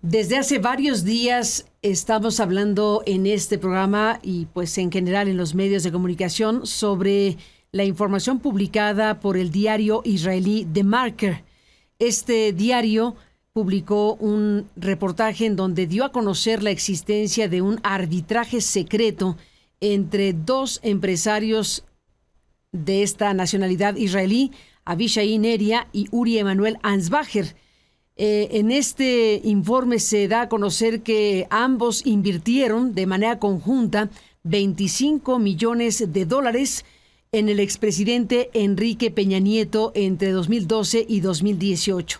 Desde hace varios días estamos hablando en este programa y pues en general en los medios de comunicación sobre la información publicada por el diario israelí The Marker. Este diario publicó un reportaje en donde dio a conocer la existencia de un arbitraje secreto entre dos empresarios de esta nacionalidad israelí, Avishai Neria y Uri Emanuel Ansbacher. En este informe se da a conocer que ambos invirtieron de manera conjunta $25 millones en el expresidente Enrique Peña Nieto entre 2012 y 2018.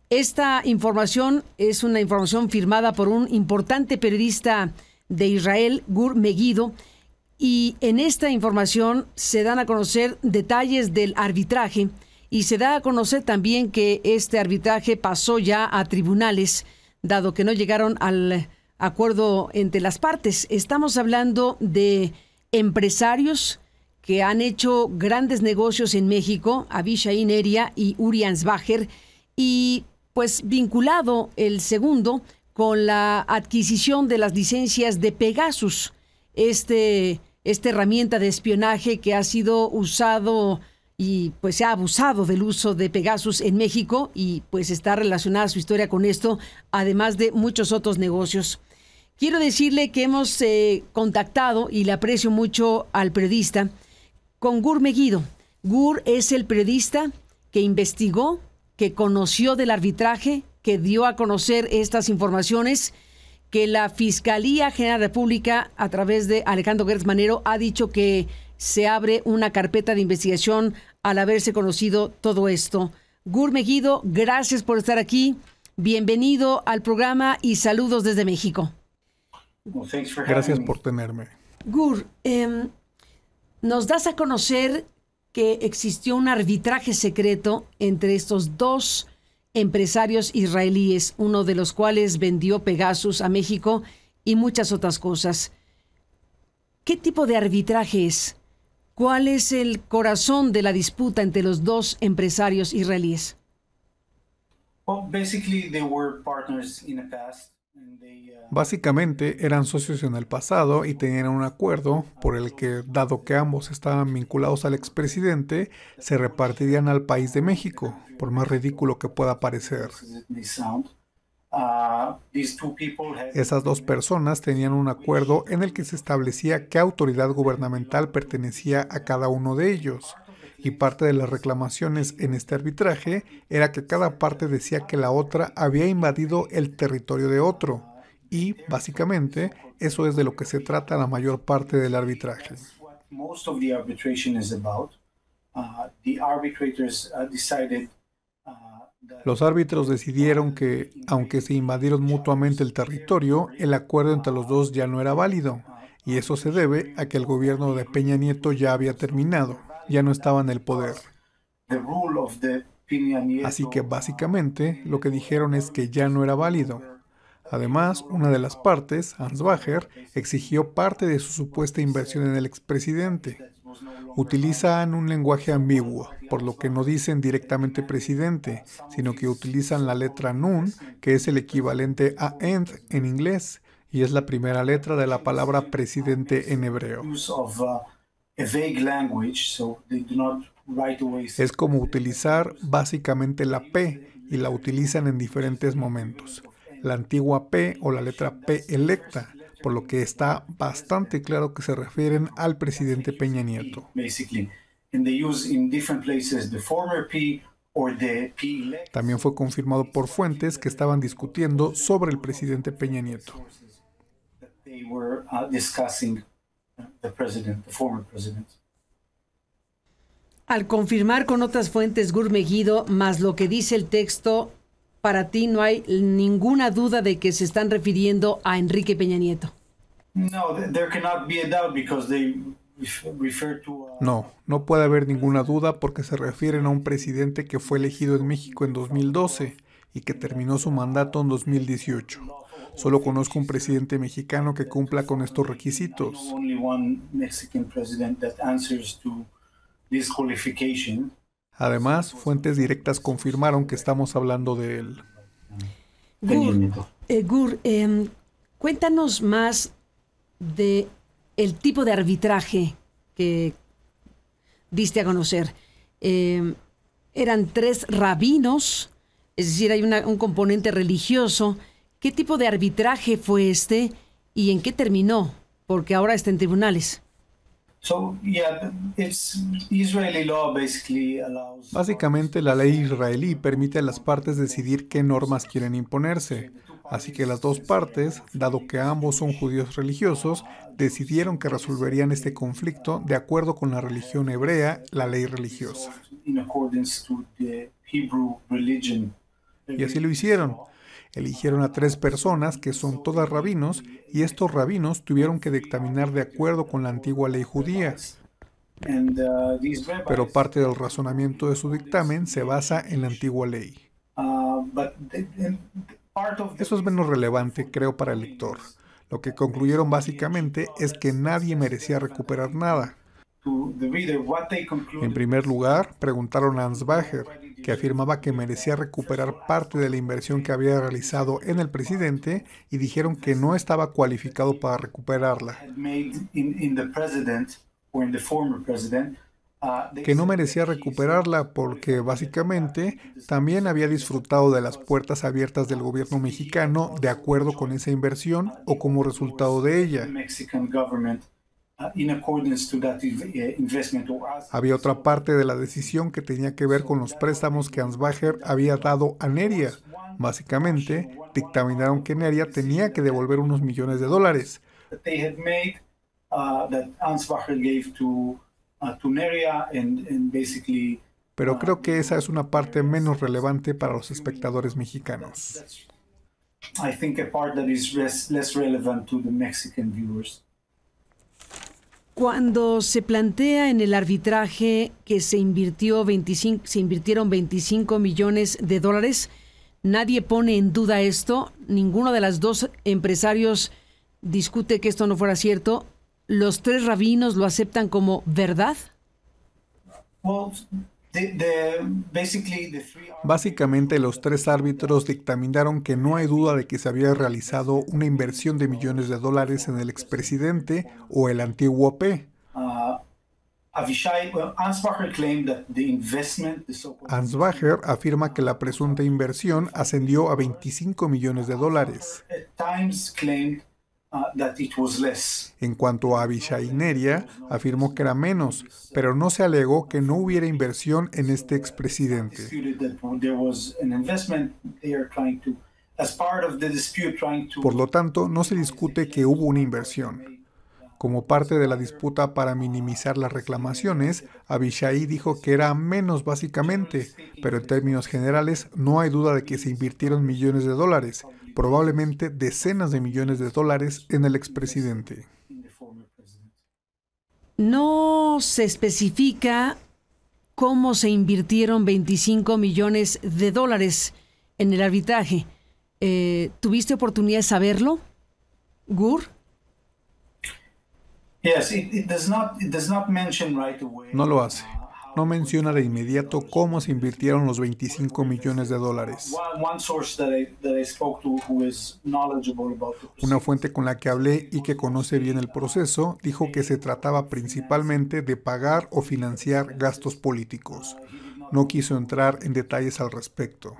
Esta información es una información firmada por un importante periodista de Israel, Gur Megiddo, y en esta información se dan a conocer detalles del arbitraje y se da a conocer también que este arbitraje pasó ya a tribunales, dado que no llegaron al acuerdo entre las partes. Estamos hablando de empresarios que han hecho grandes negocios en México, Avishai Neria y Uri Ansbacher, y pues vinculado el segundo con la adquisición de las licencias de Pegasus, esta herramienta de espionaje que ha sido usado y pues se ha abusado del uso de Pegasus en México y pues está relacionada su historia con esto, además de muchos otros negocios. Quiero decirle que hemos contactado, y le aprecio mucho al periodista, con Gur Megiddo. Gur es el periodista que investigó, que conoció del arbitraje, que dio a conocer estas informaciones, que la Fiscalía General de la República, a través de Alejandro Gertz Manero, ha dicho que se abre una carpeta de investigación al haberse conocido todo esto. Gur Megiddo, gracias por estar aquí. Bienvenido al programa y saludos desde México. Gracias por tenerme. Gur, nos das a conocer que existió un arbitraje secreto entre estos dos empresarios israelíes, uno de los cuales vendió Pegasus a México y muchas otras cosas. ¿Qué tipo de arbitraje es? ¿Cuál es el corazón de la disputa entre los dos empresarios israelíes? Básicamente eran socios en el pasado y tenían un acuerdo por el que, dado que ambos estaban vinculados al expresidente, se repartirían al país de México, por más ridículo que pueda parecer. Esas dos personas tenían un acuerdo en el que se establecía qué autoridad gubernamental pertenecía a cada uno de ellos. Y parte de las reclamaciones en este arbitraje era que cada parte decía que la otra había invadido el territorio de otro. Y, básicamente, eso es de lo que se trata la mayor parte del arbitraje. Los árbitros decidieron que, aunque se invadieron mutuamente el territorio, el acuerdo entre los dos ya no era válido. Y eso se debe a que el gobierno de Peña Nieto ya había terminado. Ya no estaba en el poder. Así que básicamente lo que dijeron es que ya no era válido. Además, una de las partes, Ansbacher, exigió parte de su supuesta inversión en el expresidente. Utilizan un lenguaje ambiguo, por lo que no dicen directamente presidente, sino que utilizan la letra nun, que es el equivalente a end en inglés, y es la primera letra de la palabra presidente en hebreo. Es como utilizar básicamente la P y la utilizan en diferentes momentos. La antigua P o la letra P electa, por lo que está bastante claro que se refieren al presidente Peña Nieto. También fue confirmado por fuentes que estaban discutiendo sobre el presidente Peña Nieto. Al confirmar con otras fuentes, Gur Megiddo, más lo que dice el texto, para ti no hay ninguna duda de que se están refiriendo a Enrique Peña Nieto. No, no puede haber ninguna duda porque se refieren a un presidente que fue elegido en México en 2012 y que terminó su mandato en 2018. Solo conozco un presidente mexicano que cumpla con estos requisitos. Además, fuentes directas confirmaron que estamos hablando de él. Gur, Gur, cuéntanos más de el tipo de arbitraje que diste a conocer. Eran 3 rabinos, es decir, hay un componente religioso. ¿Qué tipo de arbitraje fue este y en qué terminó? Porque ahora está en tribunales. Básicamente, la ley israelí permite a las partes decidir qué normas quieren imponerse. Así que las dos partes, dado que ambos son judíos religiosos, decidieron que resolverían este conflicto de acuerdo con la religión hebrea, la ley religiosa. Y así lo hicieron. Eligieron a 3 personas que son todas rabinos, y estos rabinos tuvieron que dictaminar de acuerdo con la antigua ley judía. Pero parte del razonamiento de su dictamen se basa en la antigua ley. Eso es menos relevante, creo, para el lector. Lo que concluyeron básicamente es que nadie merecía recuperar nada. En primer lugar, preguntaron a Ansbacher, que afirmaba que merecía recuperar parte de la inversión que había realizado en el presidente, y dijeron que no estaba cualificado para recuperarla. Que no merecía recuperarla porque básicamente también había disfrutado de las puertas abiertas del gobierno mexicano de acuerdo con esa inversión o como resultado de ella. Había otra parte de la decisión que tenía que ver con los préstamos que Ansbacher había dado a Neria. Básicamente, dictaminaron que Neria tenía que devolver unos millones de dólares. Pero creo que esa es una parte menos relevante para los espectadores mexicanos. Cuando se plantea en el arbitraje que se invirtieron 25 millones de dólares, nadie pone en duda esto. Ninguno de los 2 empresarios discute que esto no fuera cierto. ¿Los 3 rabinos lo aceptan como verdad? Básicamente, los 3 árbitros dictaminaron que no hay duda de que se había realizado una inversión de millones de dólares en el expresidente o el antiguo P. Ansbacher afirma que la presunta inversión ascendió a 25 millones de dólares. En cuanto a Avishai Neria, afirmó que era menos, pero no se alegó que no hubiera inversión en este expresidente. Por lo tanto, no se discute que hubo una inversión. Como parte de la disputa para minimizar las reclamaciones, Avishai dijo que era menos básicamente, pero en términos generales no hay duda de que se invirtieron millones de dólares, probablemente decenas de millones de dólares en el expresidente. No se especifica cómo se invirtieron 25 millones de dólares en el arbitraje. ¿Tuviste oportunidad de saberlo, Gur? No lo hace. No menciona de inmediato cómo se invirtieron los 25 millones de dólares. Una fuente con la que hablé y que conoce bien el proceso dijo que se trataba principalmente de pagar o financiar gastos políticos. No quiso entrar en detalles al respecto.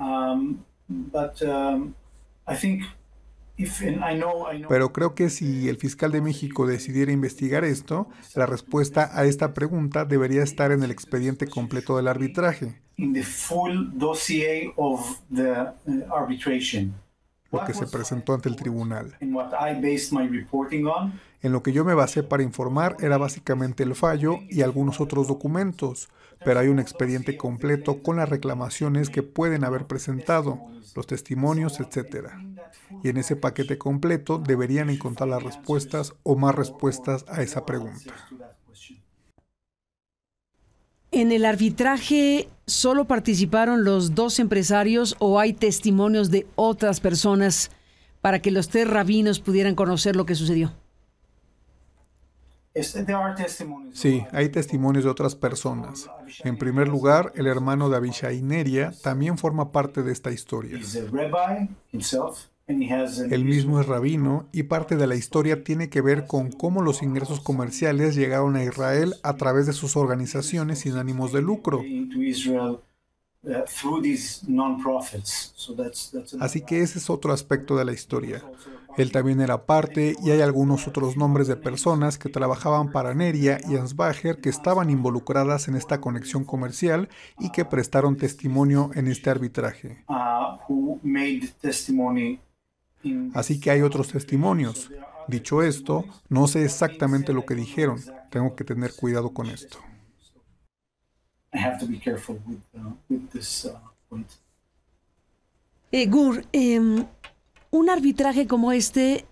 Pero creo que si el fiscal de México decidiera investigar esto, la respuesta a esta pregunta debería estar en el expediente completo del arbitraje. Lo que se presentó ante el tribunal. En lo que yo me basé para informar era básicamente el fallo y algunos otros documentos, pero hay un expediente completo con las reclamaciones que pueden haber presentado, los testimonios, etc. Y en ese paquete completo deberían encontrar las respuestas o más respuestas a esa pregunta. ¿En el arbitraje solo participaron los 2 empresarios o hay testimonios de otras personas para que los 3 rabinos pudieran conocer lo que sucedió? Sí, hay testimonios de otras personas. En primer lugar, el hermano de Avishai Neria también forma parte de esta historia. Él mismo es rabino y parte de la historia tiene que ver con cómo los ingresos comerciales llegaron a Israel a través de sus organizaciones sin ánimos de lucro. Así que ese es otro aspecto de la historia. Él también era parte y hay algunos otros nombres de personas que trabajaban para Neria y Ansbacher que estaban involucradas en esta conexión comercial y que prestaron testimonio en este arbitraje. Así que hay otros testimonios. Dicho esto, no sé exactamente lo que dijeron. Tengo que tener cuidado con esto. Gur, un arbitraje como este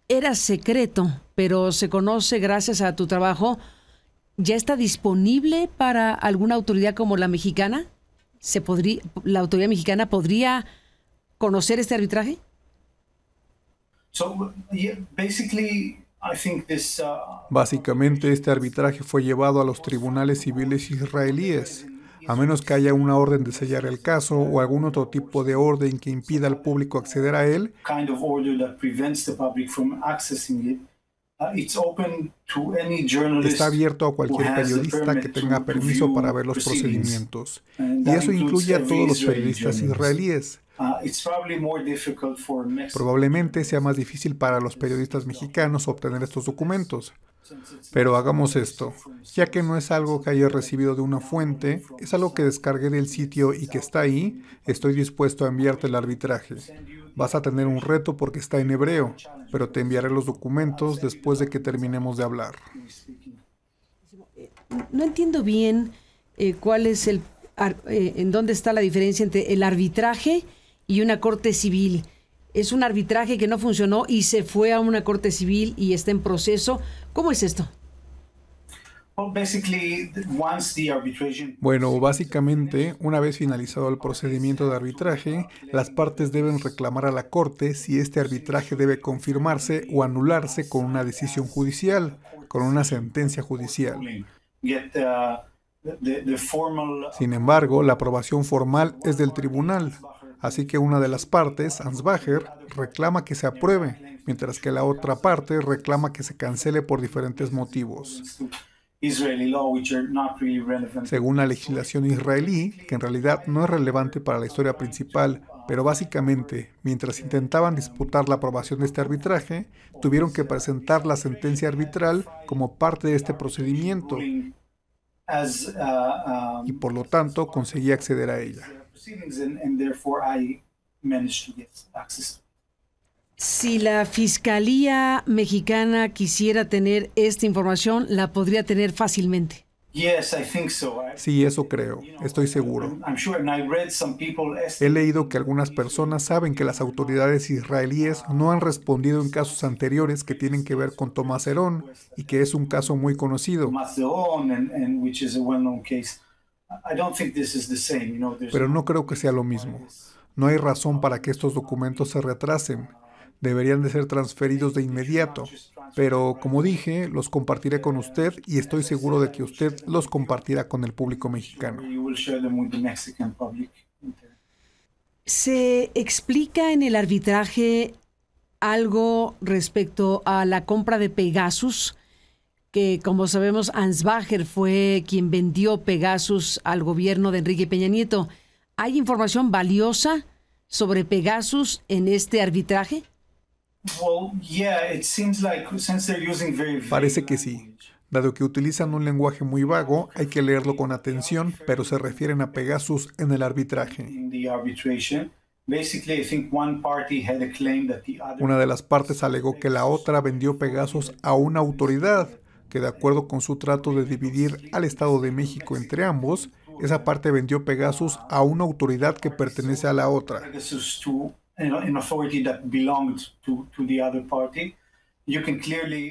era secreto, pero se conoce gracias a tu trabajo. ¿Ya está disponible para alguna autoridad como la mexicana? ¿La autoridad mexicana podría conocer este arbitraje? Básicamente, este arbitraje fue llevado a los tribunales civiles israelíes. A menos que haya una orden de sellar el caso o algún otro tipo de orden que impida al público acceder a él, está abierto a cualquier periodista que tenga permiso para ver los procedimientos. Y eso incluye a todos los periodistas israelíes. Probablemente sea más difícil para los periodistas mexicanos obtener estos documentos. Pero hagamos esto. Ya que no es algo que haya recibido de una fuente, es algo que descargué del sitio y que está ahí, estoy dispuesto a enviarte el arbitraje. Vas a tener un reto porque está en hebreo, pero te enviaré los documentos después de que terminemos de hablar. No entiendo bien cuál es en dónde está la diferencia entre el arbitraje y una corte civil. Es un arbitraje que no funcionó y se fue a una corte civil y está en proceso. ¿Cómo es esto? Bueno, básicamente, una vez finalizado el procedimiento de arbitraje, las partes deben reclamar a la corte si este arbitraje debe confirmarse o anularse con una decisión judicial, con una sentencia judicial. Sin embargo, la aprobación formal es del tribunal. Así que una de las partes, Ansbacher, reclama que se apruebe, mientras que la otra parte reclama que se cancele por diferentes motivos. Según la legislación israelí, que en realidad no es relevante para la historia principal, pero básicamente, mientras intentaban disputar la aprobación de este arbitraje, tuvieron que presentar la sentencia arbitral como parte de este procedimiento y por lo tanto conseguí acceder a ella. Si la Fiscalía Mexicana quisiera tener esta información, la podría tener fácilmente. Sí, eso creo. Estoy seguro. He leído que algunas personas saben que las autoridades israelíes no han respondido en casos anteriores que tienen que ver con Tomás Herón y que es un caso muy conocido. Pero no creo que sea lo mismo. No hay razón para que estos documentos se retrasen. Deberían de ser transferidos de inmediato. Pero, como dije, los compartiré con usted y estoy seguro de que usted los compartirá con el público mexicano. ¿Se explica en el arbitraje algo respecto a la compra de Pegasus? Que, como sabemos, Ansbacher fue quien vendió Pegasus al gobierno de Enrique Peña Nieto. ¿Hay información valiosa sobre Pegasus en este arbitraje? Parece que sí. Dado que utilizan un lenguaje muy vago, hay que leerlo con atención, pero se refieren a Pegasus en el arbitraje. Una de las partes alegó que la otra vendió Pegasus a una autoridad, que de acuerdo con su trato de dividir al Estado de México entre ambos, esa parte vendió Pegasus a una autoridad que pertenece a la otra.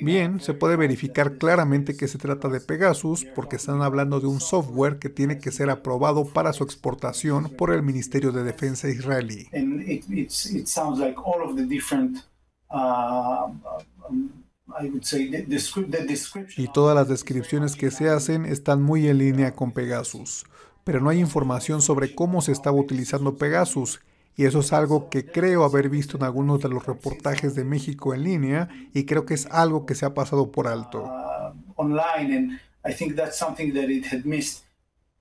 Bien, se puede verificar claramente que se trata de Pegasus porque están hablando de un software que tiene que ser aprobado para su exportación por el Ministerio de Defensa israelí. Y todas las descripciones que se hacen están muy en línea con Pegasus. Pero no hay información sobre cómo se estaba utilizando Pegasus. Y eso es algo que creo haber visto en algunos de los reportajes de México en línea y creo que es algo que se ha pasado por alto. Online, and I think that's something that it had missed.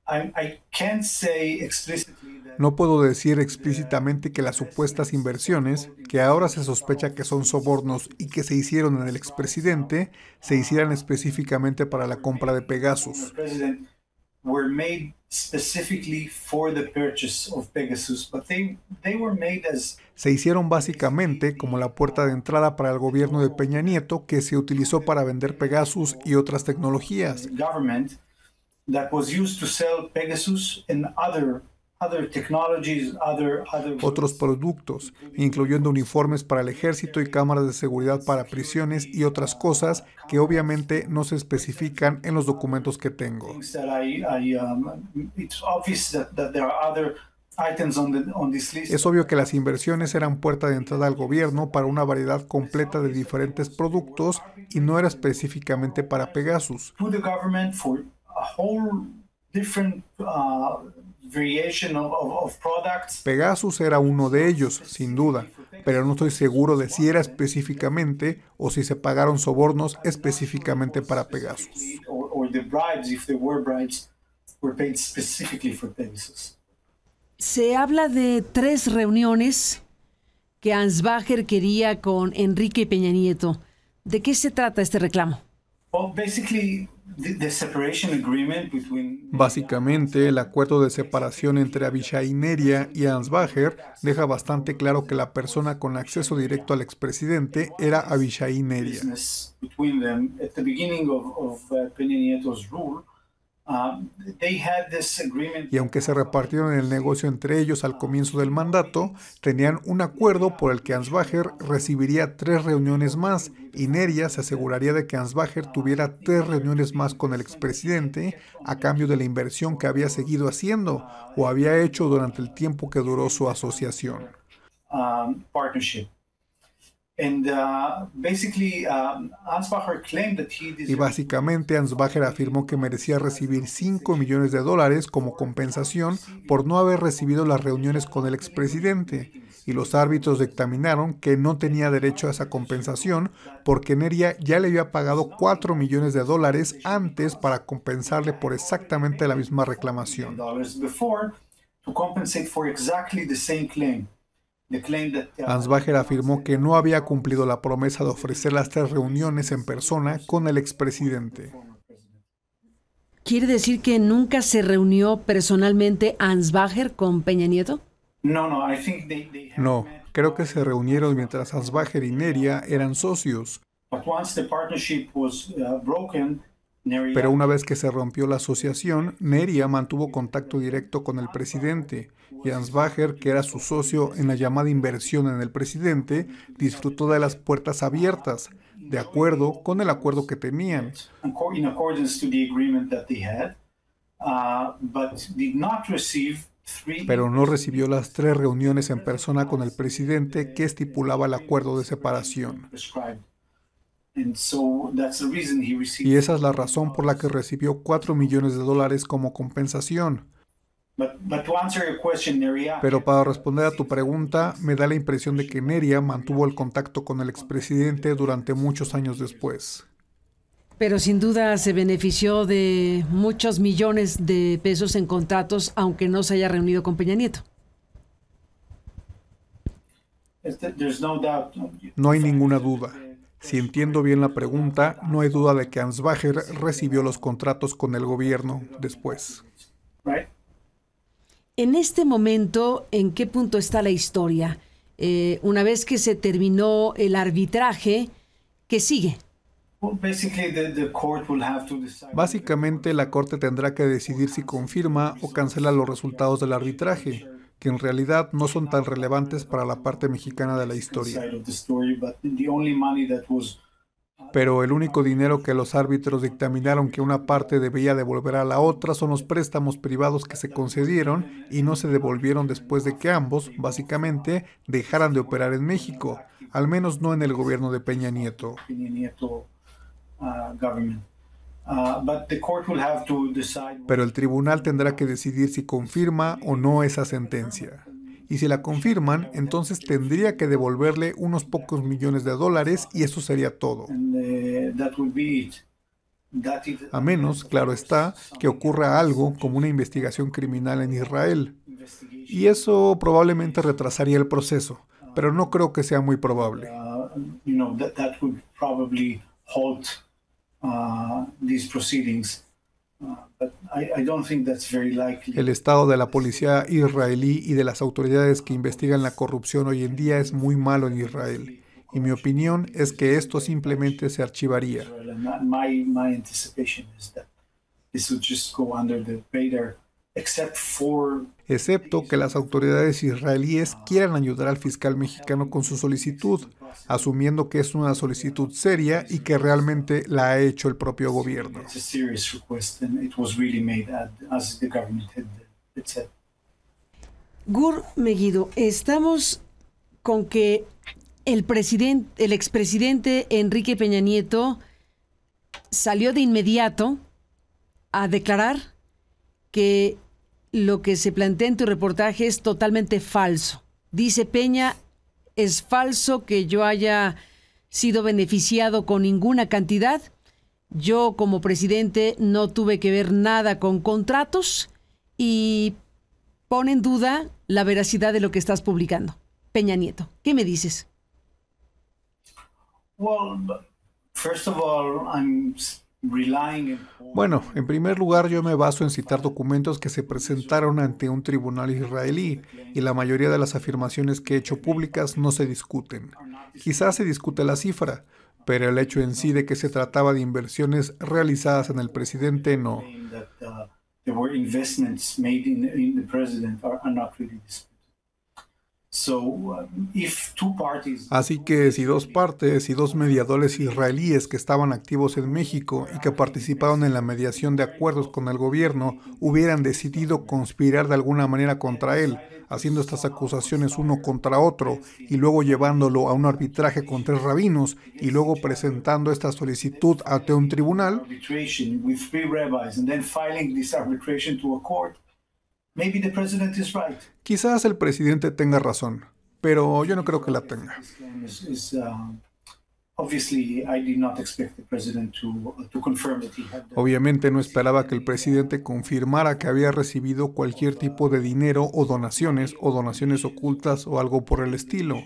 I can't say explicitly that No puedo decir explícitamente que las supuestas inversiones, que ahora se sospecha que son sobornos y que se hicieron en el expresidente, se hicieran específicamente para la compra de Pegasus. the president were made specifically for the purchase of Pegasus, but they were made as Se hicieron básicamente como la puerta de entrada para el gobierno de Peña Nieto, que se utilizó para vender Pegasus y otras tecnologías. government that was used to sell Pegasus and other technologies, Otros productos, incluyendo uniformes para el ejército y cámaras de seguridad para prisiones y otras cosas que obviamente no se especifican en los documentos que tengo. things that it's obvious that there are other items on this list. Es obvio que las inversiones eran puerta de entrada al gobierno para una variedad completa de diferentes productos y no era específicamente para Pegasus. To the government for a whole different variation of products. Pegasus era uno de ellos, sin duda, pero no estoy seguro de si era específicamente o si se pagaron sobornos específicamente para Pegasus. Or the bribes, if there were bribes, were paid specifically for Pegasus. Se habla de 3 reuniones que Ansbacher quería con Enrique Peña Nieto. ¿De qué se trata este reclamo? Well, basically, the separation agreement between Básicamente, el acuerdo de separación entre Avishai Neria y Ansbacher deja bastante claro que la persona con acceso directo al expresidente era Avishai Neria. business between them at the beginning of Peña Nieto's rule. They had this agreement. Y aunque se repartieron el negocio entre ellos al comienzo del mandato, tenían un acuerdo por el que Ansbacher recibiría 3 reuniones más y Neria se aseguraría de que Ansbacher tuviera 3 reuniones más con el expresidente a cambio de la inversión que había seguido haciendo o había hecho durante el tiempo que duró su asociación. Partnership. And basically, Ansbacher claimed that he Y deserved básicamente Ansbacher afirmó que merecía recibir $5 millones como compensación por no haber recibido las reuniones con el expresidente. Y los árbitros dictaminaron que no tenía derecho a esa compensación porque Neria ya le había pagado $4 millones antes para compensarle por exactamente la misma reclamación. before to compensate for exactly the same claim. The claim that Ansbacher afirmó que no había cumplido la promesa de ofrecer las 3 reuniones en persona con el expresidente. ¿Quiere decir que nunca se reunió personalmente Ansbacher con Peña Nieto? No, I think they have No, met, creo que se reunieron mientras Ansbacher y Neria eran socios, but once the partnership was broken, Neria pero una vez que se rompió la asociación, Neria mantuvo contacto directo con el presidente y Ansbacher, que era su socio en la llamada inversión en el presidente, disfrutó de las puertas abiertas, de acuerdo con el acuerdo que tenían. in accordance to the agreement that they had, but did not receive 3 Pero no recibió las 3 reuniones en persona con el presidente que estipulaba el acuerdo de separación. prescribed. And so that's the reason he received. Y esa es la razón por la que recibió $4 millones como compensación. But to answer your question, Neria, Pero para responder a tu pregunta, me da la impresión de que Neria mantuvo el contacto con el expresidente durante muchos años después. Pero sin duda se benefició de muchos millones de pesos en contratos, aunque no se haya reunido con Peña Nieto. there's no doubt. No hay ninguna duda. Si entiendo bien la pregunta, no hay duda de que Ansbacher recibió los contratos con el gobierno después. Right? En este momento, ¿en qué punto está la historia? Una vez que se terminó el arbitraje, ¿qué sigue? Well, basically, the court will have to decide. Básicamente, la Corte tendrá que decidir si confirma o cancela los resultados del arbitraje, que en realidad no son tan relevantes para la parte mexicana de la historia. Side of the story, but the only money that was Pero el único dinero que los árbitros dictaminaron que una parte debía devolver a la otra son los préstamos privados que se concedieron y no se devolvieron después de que ambos, básicamente, dejaran de operar en México, al menos no en el gobierno de Peña Nieto. Peña Nieto government. But the court will have to decide. Pero el tribunal tendrá que decidir si confirma o no esa sentencia. Y si la confirman, entonces tendría que devolverle unos pocos millones de dólares y eso sería todo. A menos, claro está, que ocurra algo como una investigación criminal en Israel. Y eso probablemente retrasaría el proceso, pero no creo que sea muy probable. El estado de la policía israelí y de las autoridades que investigan la corrupción hoy en día es muy malo en Israel. Y mi opinión es que esto simplemente se archivaría. Excepto que las autoridades israelíes quieran ayudar al fiscal mexicano con su solicitud, asumiendo que es una solicitud seria y que realmente la ha hecho el propio gobierno. Gur Megiddo, estamos con que el expresidente Enrique Peña Nieto salió de inmediato a declarar que lo que se plantea en tu reportaje es totalmente falso. Dice Peña, es falso que yo haya sido beneficiado con ninguna cantidad. Yo como presidente no tuve que ver nada con contratos y pone en duda la veracidad de lo que estás publicando. Peña Nieto, ¿qué me dices? Bueno, en primer lugar yo me baso en citar documentos que se presentaron ante un tribunal israelí y la mayoría de las afirmaciones que he hecho públicas no se discuten. Quizás se discute la cifra, pero el hecho en sí de que se trataba de inversiones realizadas en el presidente no. Así que si dos partes y dos mediadores israelíes que estaban activos en México y que participaron en la mediación de acuerdos con el gobierno hubieran decidido conspirar de alguna manera contra él, haciendo estas acusaciones uno contra otro y luego llevándolo a un arbitraje con 3 rabinos y luego presentando esta solicitud ante un tribunal, quizás el presidente tenga razón, pero yo no creo que la tenga. Obviamente no esperaba que el presidente confirmara que había recibido cualquier tipo de dinero o donaciones ocultas o algo por el estilo.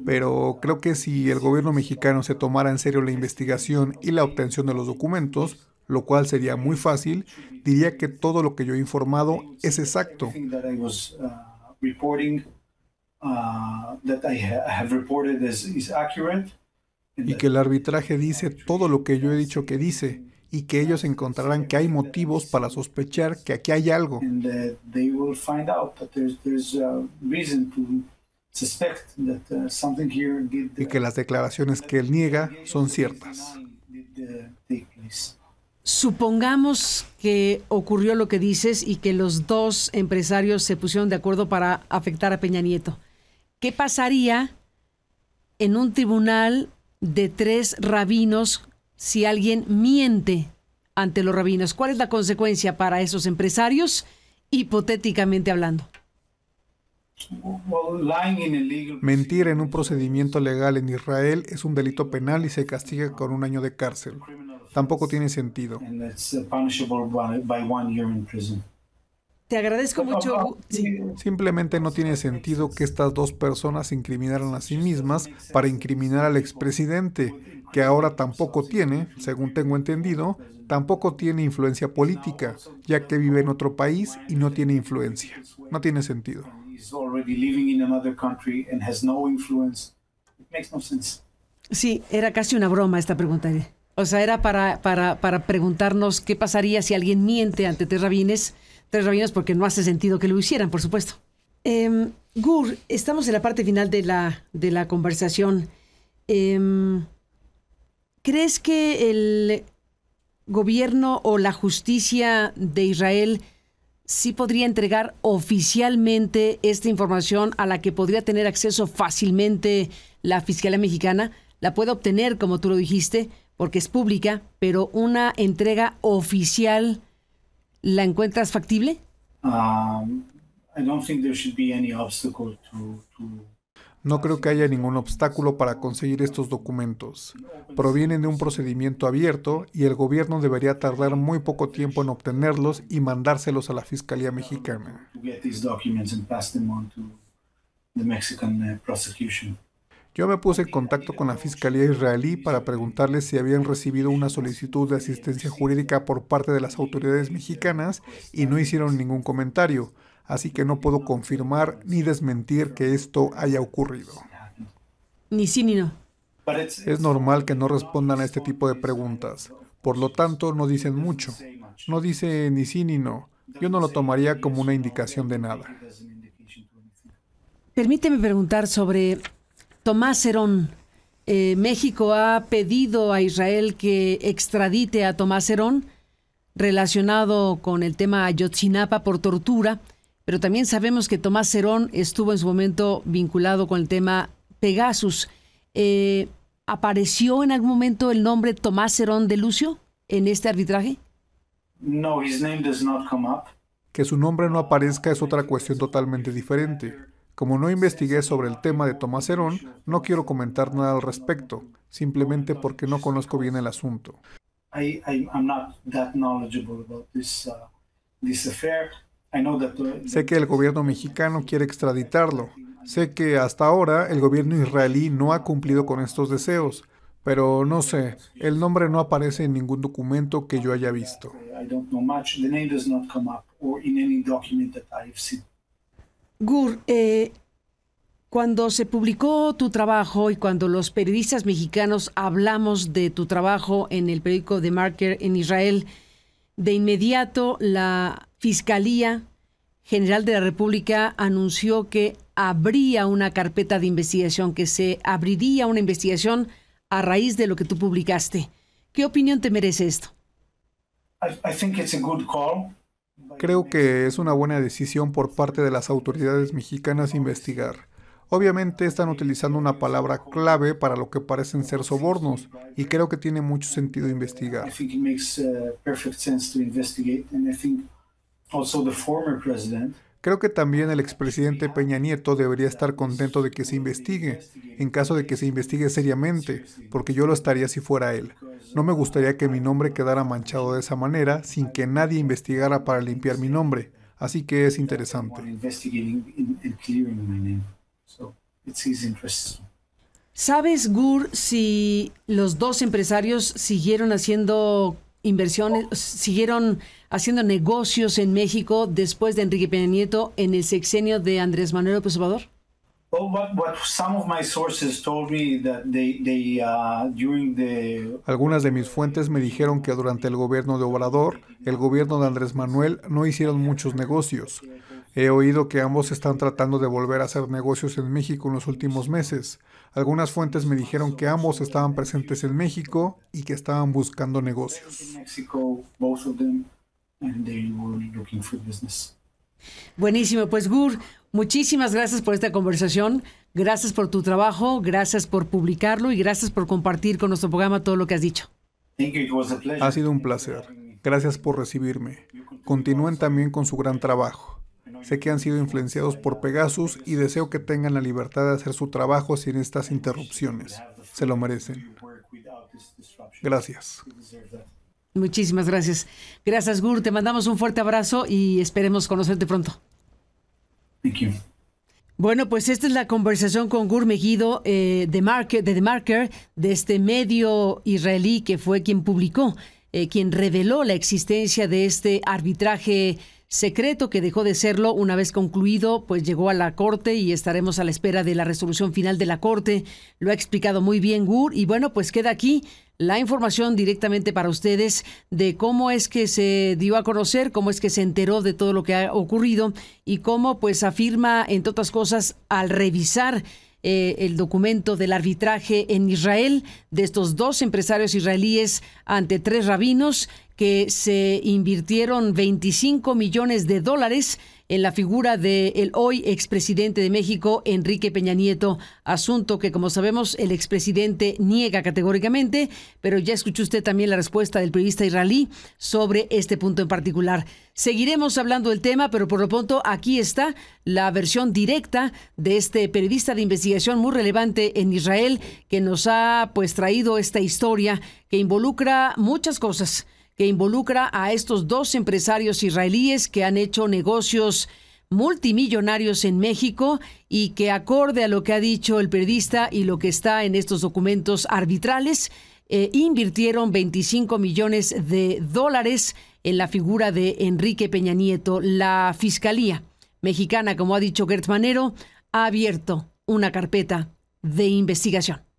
Pero creo que si el gobierno mexicano se tomara en serio la investigación y la obtención de los documentos, lo cual sería muy fácil, diría que todo lo que yo he informado es exacto. Y que el arbitraje dice todo lo que yo he dicho que dice, y que ellos encontrarán que hay motivos para sospechar que aquí hay algo. Y que las declaraciones que él niega son ciertas. Supongamos que ocurrió lo que dices y que los dos empresarios se pusieron de acuerdo para afectar a Peña Nieto. ¿Qué pasaría en un tribunal de 3 rabinos si alguien miente ante los rabinos? ¿Cuál es la consecuencia para esos empresarios, hipotéticamente hablando? Mentir en un procedimiento legal en Israel es un delito penal y se castiga con 1 año de cárcel. Tampoco tiene sentido. Te agradezco mucho. Sí. Simplemente no tiene sentido que estas 2 personas se incriminaran a sí mismas para incriminar al expresidente, que ahora tampoco tiene, según tengo entendido, tampoco tiene influencia política, ya que vive en otro país y no tiene influencia. No tiene sentido. Sí, era casi una broma esta pregunta. O sea, era para preguntarnos qué pasaría si alguien miente ante 3 rabinos, porque no hace sentido que lo hicieran, por supuesto. Gur, estamos en la parte final de la conversación. ¿Crees que el gobierno o la justicia de Israel sí podría entregar oficialmente esta información a la que podría tener acceso fácilmente la Fiscalía Mexicana? ¿La puede obtener, como tú lo dijiste, porque es pública, pero una entrega oficial, ¿la encuentras factible? I don't think there should be any obstacle to No creo que haya ningún obstáculo para conseguir estos documentos. Provienen de un procedimiento abierto y el gobierno debería tardar muy poco tiempo en obtenerlos y mandárselos a la Fiscalía Mexicana. to get these documents and pass them on to the Mexican prosecution. Yo me puse en contacto con la Fiscalía israelí para preguntarles si habían recibido una solicitud de asistencia jurídica por parte de las autoridades mexicanas y no hicieron ningún comentario, así que no puedo confirmar ni desmentir que esto haya ocurrido. Ni sí ni no. But it's Es normal que no respondan a este tipo de preguntas, por lo tanto no dicen mucho. No dice ni sí ni no. Yo no lo tomaría como una indicación de nada. Permíteme preguntar sobre Tomás Herón. México ha pedido a Israel que extradite a Tomás Herón relacionado con el tema Ayotzinapa por tortura, pero también sabemos que Tomás Herón estuvo en su momento vinculado con el tema Pegasus. ¿Apareció en algún momento el nombre Tomás Herón de Lucio en este arbitraje? no, his name does not come up. Que su nombre no aparezca es otra cuestión totalmente diferente. Como no investigué sobre el tema de Tomás Herón, no quiero comentar nada al respecto, simplemente porque no conozco bien el asunto. I'm not that knowledgeable about this affair. I know that Sé que el gobierno mexicano quiere extraditarlo. Sé que hasta ahora el gobierno israelí no ha cumplido con estos deseos, pero no sé, el nombre no aparece en ningún documento que yo haya visto. I don't know much. The name does not come up or in any document that I've seen. Gur, cuando se publicó tu trabajo y cuando los periodistas mexicanos hablamos de tu trabajo en el periódico The Marker en Israel, de inmediato la Fiscalía General de la República anunció que habría una carpeta de investigación, que se abriría una investigación a raíz de lo que tú publicaste. ¿Qué opinión te merece esto? I think it's a good call. Creo que es una buena decisión por parte de las autoridades mexicanas investigar. Obviamente están utilizando una palabra clave para lo que parecen ser sobornos, y creo que tiene mucho sentido I investigar. think it makes perfect sense to investigate, and I think also the former president Creo que también el expresidente Peña Nieto debería estar contento de que se investigue, en caso de que se investigue seriamente, porque yo lo estaría si fuera él. No me gustaría que mi nombre quedara manchado de esa manera sin que nadie investigara para limpiar mi nombre, así que es interesante. investigating and clearing my name. So it's his interest. ¿Sabes, Gur, si los dos empresarios siguieron haciendo inversiones, siguieron haciendo negocios en México después de Enrique Peña Nieto en el sexenio de Andrés Manuel López Obrador? Well, what some of my sources told me that they during the Algunas de mis fuentes me dijeron que durante el gobierno de Obrador, el gobierno de Andrés Manuel no hicieron muchos negocios. He oído que ambos están tratando de volver a hacer negocios en México en los últimos meses. Algunas fuentes me dijeron que ambos estaban presentes en México y que estaban buscando negocios. in Mexico, both of them, and they were looking for business. Buenísimo, pues Gur, muchísimas gracias por esta conversación, gracias por tu trabajo, gracias por publicarlo y gracias por compartir con nuestro programa todo lo que has dicho. Thank you. It was a pleasure. Ha sido un placer. Gracias por recibirme. Continúen también con su gran trabajo. Sé que han sido influenciados por Pegasus y deseo que tengan la libertad de hacer su trabajo sin estas interrupciones. Se lo merecen. Gracias. Muchísimas gracias. Gracias, Gur, te mandamos un fuerte abrazo y esperemos conocerte pronto. Thank you. Bueno, pues esta es la conversación con Gur Meguido de The Marker, de este medio israelí que fue quien publicó, quien reveló la existencia de este arbitraje secreto que dejó de serlo una vez concluido, pues llegó a la Corte y estaremos a la espera de la resolución final de la Corte. Lo ha explicado muy bien Gur y bueno, pues queda aquí la información directamente para ustedes de cómo es que se dio a conocer, cómo es que se enteró de todo lo que ha ocurrido y cómo pues afirma, entre otras cosas, al revisar el documento del arbitraje en Israel de estos dos empresarios israelíes ante 3 rabinos que se invirtieron $25 millones en la figura del hoy expresidente de México, Enrique Peña Nieto, asunto que, como sabemos, el expresidente niega categóricamente, pero ya escuchó usted también la respuesta del periodista israelí sobre este punto en particular. Seguiremos hablando del tema, pero por lo pronto aquí está la versión directa de este periodista de investigación muy relevante en Israel, que nos ha traído esta historia que involucra muchas cosas, que involucra a estos dos empresarios israelíes que han hecho negocios multimillonarios en México y que, acorde a lo que ha dicho el periodista y lo que está en estos documentos arbitrales, invirtieron $25 millones en la figura de Enrique Peña Nieto. La Fiscalía Mexicana, como ha dicho Gertz Manero, ha abierto una carpeta de investigación.